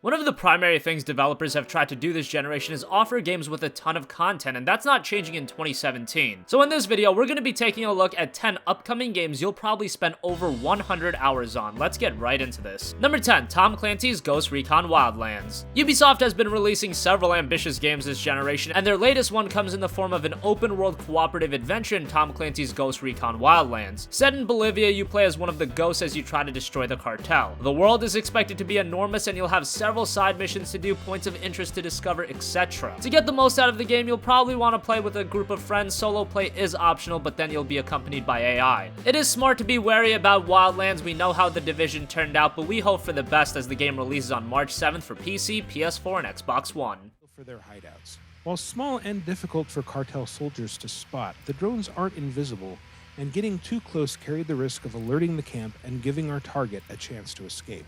One of the primary things developers have tried to do this generation is offer games with a ton of content, and that's not changing in 2017. So in this video, we're going to be taking a look at 10 upcoming games you'll probably spend over 100 hours on. Let's get right into this. Number 10, Tom Clancy's Ghost Recon Wildlands. Ubisoft has been releasing several ambitious games this generation, and their latest one comes in the form of an open-world cooperative adventure in Tom Clancy's Ghost Recon Wildlands. Set in Bolivia, you play as one of the ghosts as you try to destroy the cartel. The world is expected to be enormous, and you'll have several side missions to do, points of interest to discover, etc. To get the most out of the game, you'll probably want to play with a group of friends. Solo play is optional, but then you'll be accompanied by AI. It is smart to be wary about Wildlands. We know how The Division turned out, but we hope for the best as the game releases on March 7th for PC, PS4, and Xbox One. For their hideouts. While small and difficult for cartel soldiers to spot, the drones aren't invisible, and getting too close carried the risk of alerting the camp and giving our target a chance to escape.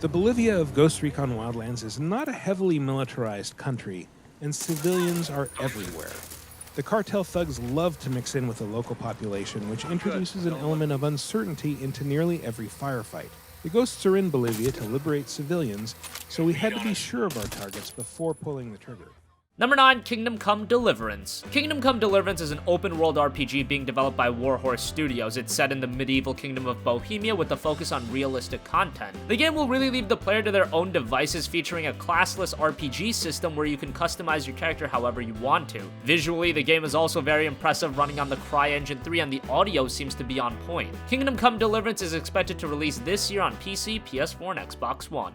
The Bolivia of Ghost Recon Wildlands is not a heavily militarized country, and civilians are everywhere. The cartel thugs love to mix in with the local population, which introduces an element of uncertainty into nearly every firefight. The ghosts are in Bolivia to liberate civilians, so we had to be sure of our targets before pulling the trigger. Number 9, Kingdom Come Deliverance. Kingdom Come Deliverance is an open-world RPG being developed by Warhorse Studios. It's set in the medieval kingdom of Bohemia with a focus on realistic content. The game will really leave the player to their own devices, featuring a classless RPG system where you can customize your character however you want to. Visually, the game is also very impressive, running on the CryEngine 3, and the audio seems to be on point. Kingdom Come Deliverance is expected to release this year on PC, PS4, and Xbox One.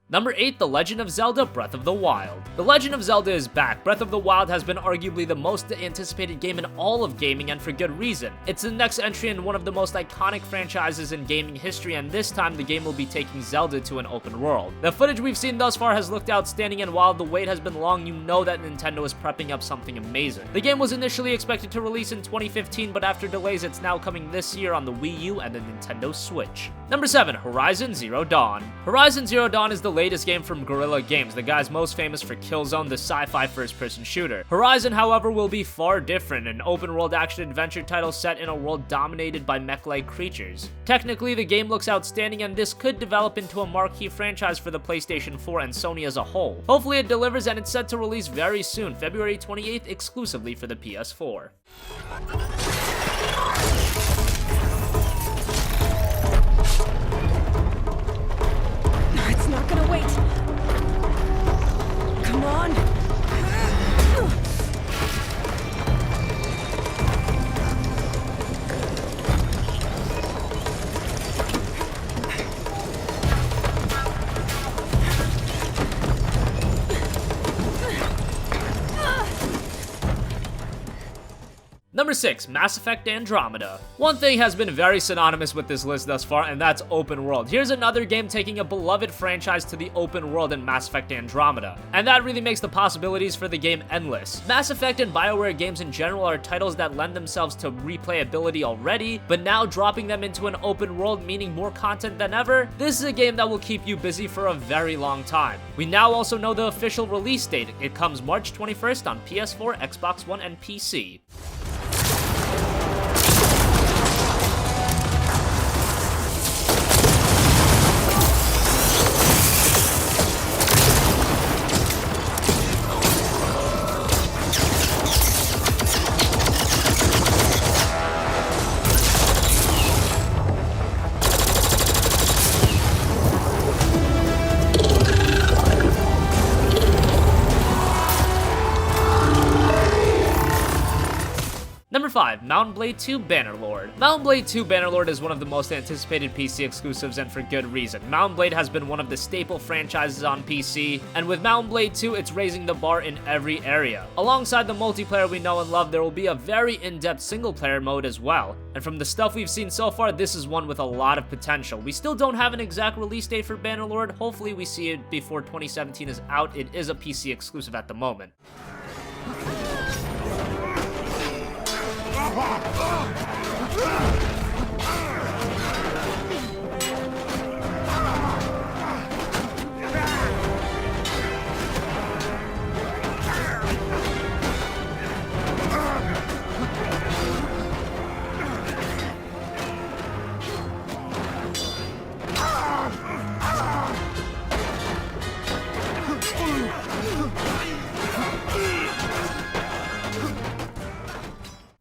Number 8, The Legend of Zelda Breath of the Wild. The Legend of Zelda is back. Breath of the Wild has been arguably the most anticipated game in all of gaming, and for good reason. It's the next entry in one of the most iconic franchises in gaming history, and this time the game will be taking Zelda to an open world. The footage we've seen thus far has looked outstanding, and while the wait has been long, you know that Nintendo is prepping up something amazing. The game was initially expected to release in 2015, but after delays it's now coming this year on the Wii U and the Nintendo Switch. Number 7, Horizon Zero Dawn. Horizon Zero Dawn is the latest game from Guerrilla Games, the guys most famous for Killzone, the sci-fi first-person shooter. Horizon, however, will be far different, an open-world action-adventure title set in a world dominated by mech-like creatures. Technically, the game looks outstanding, and this could develop into a marquee franchise for the PlayStation 4 and Sony as a whole. Hopefully it delivers, and it's set to release very soon, February 28th, exclusively for the PS4. It's not gonna wait. Come on. Number 6, Mass Effect Andromeda. One thing has been very synonymous with this list thus far, and that's open world. Here's another game taking a beloved franchise to the open world in Mass Effect Andromeda, and that really makes the possibilities for the game endless. Mass Effect and BioWare games in general are titles that lend themselves to replayability already, but now dropping them into an open world, meaning more content than ever, this is a game that will keep you busy for a very long time. We now also know the official release date. It comes March 21st on PS4, Xbox One, and PC. Number 5, Mount & Blade 2 Bannerlord. Mount & Blade 2 Bannerlord is one of the most anticipated PC exclusives, and for good reason. Mount & Blade has been one of the staple franchises on PC, and with Mount & Blade 2, it's raising the bar in every area. Alongside the multiplayer we know and love, there will be a very in-depth single-player mode as well, and from the stuff we've seen so far, this is one with a lot of potential. We still don't have an exact release date for Bannerlord. Hopefully we see it before 2017 is out. It is a PC exclusive at the moment.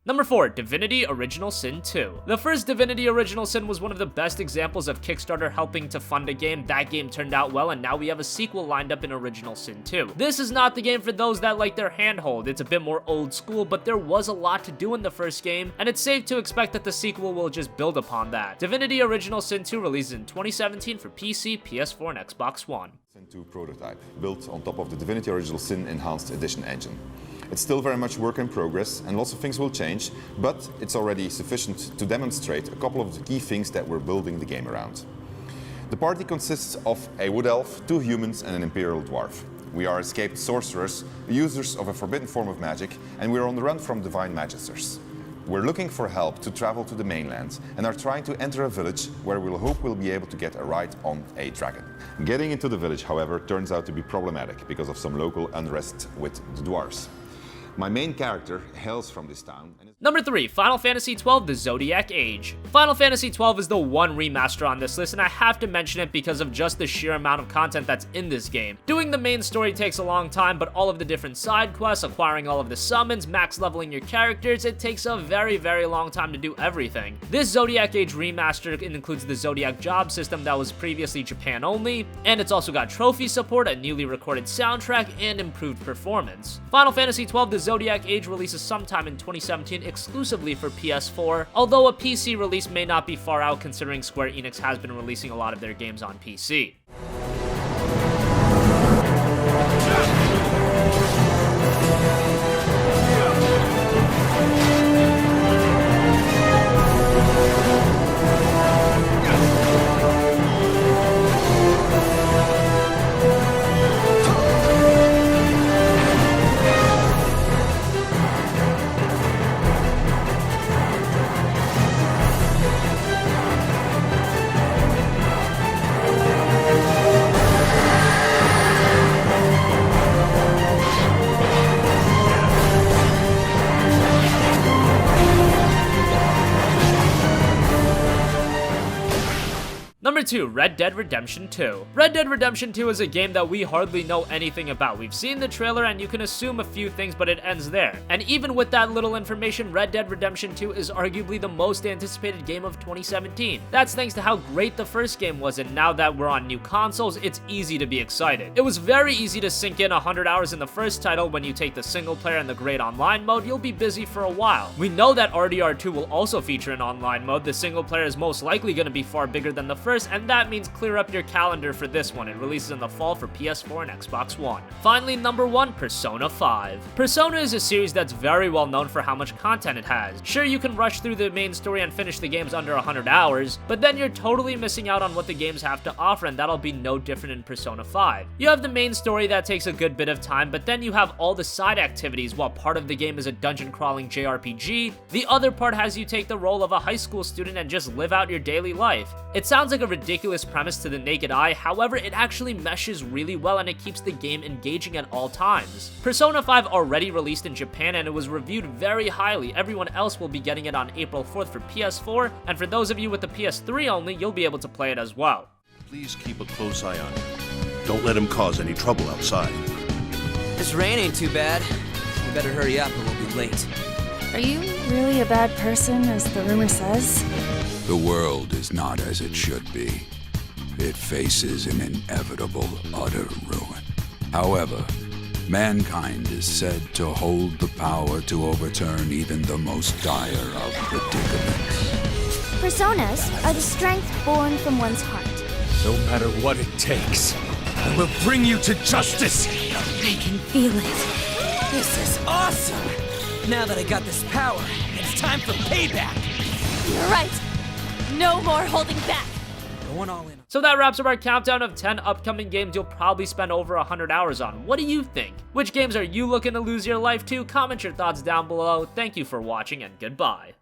Number 4, Divinity Original Sin 2. The first Divinity Original Sin was one of the best examples of Kickstarter helping to fund a game. That game turned out well, and now we have a sequel lined up in Original Sin 2. This is not the game for those that like their handhold. It's a bit more old school, but there was a lot to do in the first game, and it's safe to expect that the sequel will just build upon that. Divinity Original Sin 2 releases in 2017 for PC, PS4, and Xbox One. Sin 2 prototype, built on top of the Divinity Original Sin Enhanced Edition engine. It's still very much work in progress, and lots of things will change, but it's already sufficient to demonstrate a couple of the key things that we're building the game around. The party consists of a wood elf, 2 humans, and an imperial dwarf. We are escaped sorcerers, users of a forbidden form of magic, and we're on the run from divine magisters. We're looking for help to travel to the mainland and are trying to enter a village where we'll hope we'll be able to get a ride on a dragon. Getting into the village, however, turns out to be problematic because of some local unrest with the dwarves. My main character hails from this town. Number 3, Final Fantasy XII The Zodiac Age. Final Fantasy XII is the one remaster on this list, and I have to mention it because of just the sheer amount of content that's in this game. Doing the main story takes a long time, but all of the different side quests, acquiring all of the summons, max leveling your characters, it takes a very, very long time to do everything. This Zodiac Age remaster includes the Zodiac job system that was previously Japan only, and it's also got trophy support, a newly recorded soundtrack, and improved performance. Final Fantasy XII The Zodiac Age releases sometime in 2017 exclusively for PS4, although a PC release may not be far out considering Square Enix has been releasing a lot of their games on PC. Number 2, Red Dead Redemption 2. Red Dead Redemption 2 is a game that we hardly know anything about. We've seen the trailer and you can assume a few things, but it ends there. And even with that little information, Red Dead Redemption 2 is arguably the most anticipated game of 2017. That's thanks to how great the first game was, and now that we're on new consoles, it's easy to be excited. It was very easy to sink in 100 hours in the first title. When you take the single player and the great online mode, you'll be busy for a while. We know that RDR2 will also feature an online mode. The single player is most likely going to be far bigger than the first, and that means clear up your calendar for this one. It releases in the fall for PS4 and Xbox One. Finally, number 1, Persona 5. Persona is a series that's very well known for how much content it has. Sure, you can rush through the main story and finish the games under 100 hours, but then you're totally missing out on what the games have to offer, and that'll be no different in Persona 5. You have the main story that takes a good bit of time, but then you have all the side activities. While part of the game is a dungeon crawling JRPG, the other part has you take the role of a high school student and just live out your daily life. It sounds like a ridiculous premise to the naked eye, however, it actually meshes really well and it keeps the game engaging at all times. Persona 5 already released in Japan and it was reviewed very highly. Everyone else will be getting it on April 4th for PS4, and for those of you with the PS3 only, you'll be able to play it as well. Please keep a close eye on him. Don't let him cause any trouble outside. This rain ain't too bad. We better hurry up or we'll be late. Are you really a bad person, as the rumor says? The world is not as it should be. It faces an inevitable utter ruin. However, mankind is said to hold the power to overturn even the most dire of predicaments. Personas are the strength born from one's heart. No matter what it takes, I will bring you to justice! I can feel it. This is awesome! Now that I got this power, it's time for payback! You're right. No more holding back. Going all in. So that wraps up our countdown of 10 upcoming games you'll probably spend over 100 hours on. What do you think? Which games are you looking to lose your life to? Comment your thoughts down below. Thank you for watching and goodbye.